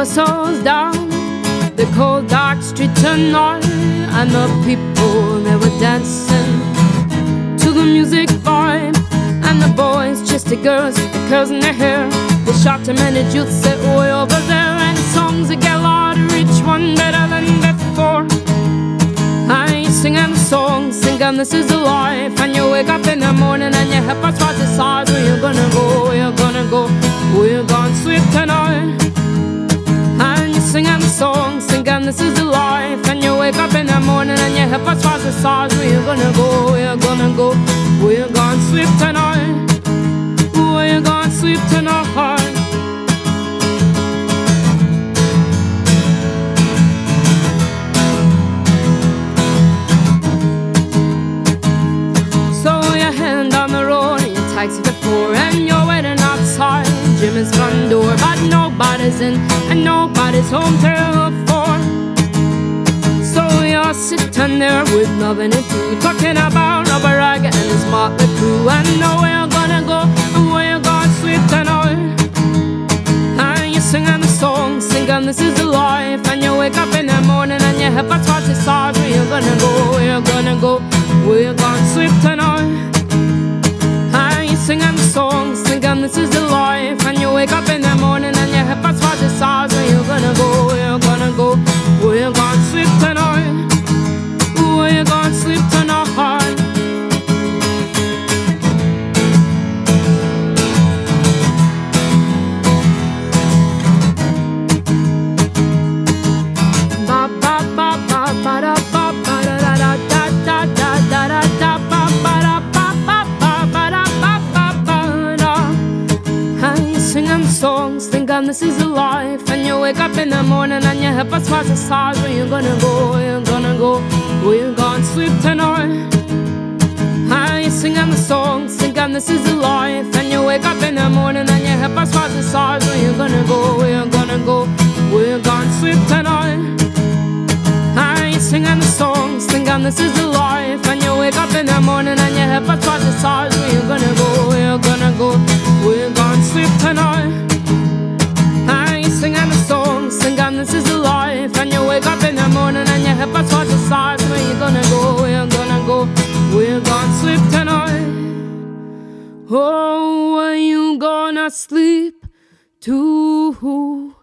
souls down the cold dark street tonight, and the people they were dancing to the music vibe, and the boys chased the girls with the curls in their hair. They shot them and the youth said way over there, and the songs that get louder, each one better than before. I sing and the song, sing and this is the life. And you wake up in the morning and your head starts to decide where you're gonna go, where you're gonna go, where you're gonna sleep tonight. And you sing and the song, sing and this is the life. And you wake up in the morning and your head starts to decide where you're gonna go, where you're gonna go, where you're gonna sleep tonight, where you're gonna sleep tonight. Taxi before and you're waiting outside Jimmy's front door, but nobody's in and nobody's home till 4. So you're sitting there with nothing to do, talking about Robert Rag and his motley crew, and know where you're gonna go and where you're gonna sleep tonight. And you're singing the song, singing this is the life. And you wake up in the morning and your head starts to decide where you're gonna go, where you're gonna go, where you're gonna sleep tonight. Singing the song, singing this is the life. And you wake up in the morning and your head starts to decide where you're gonna go, where you're gonna go, where you're gonna sleep tonight, where you're gonna sleep tonight. Ba ba ba ba ba da ba ba da da da da da da da da ba ba da ba ba ba ba da ba. Singing songs, thinking this is a life. And you wake up in the morning and your head starts to decide where you're gonna go, where you're gonna go, where you're gonna sleep tonight. And you singing the song, thinking this is a life. And you wake up in the morning and your head starts to decide where you're gonna go, where you're gonna go, where you're gonna sleep tonight. And you singing the song, thinking this is a life. And you wake up in the morning and your head starts to decide where you're gonna go, where you're gonna go, where you're gonna sleep tonight. And you singing the song, singing this is the life. And you wake up in the morning and your head starts to decide where you're gonna go, where you're gonna go, where you're gonna sleep tonight. Oh, where you gonna sleep tonight?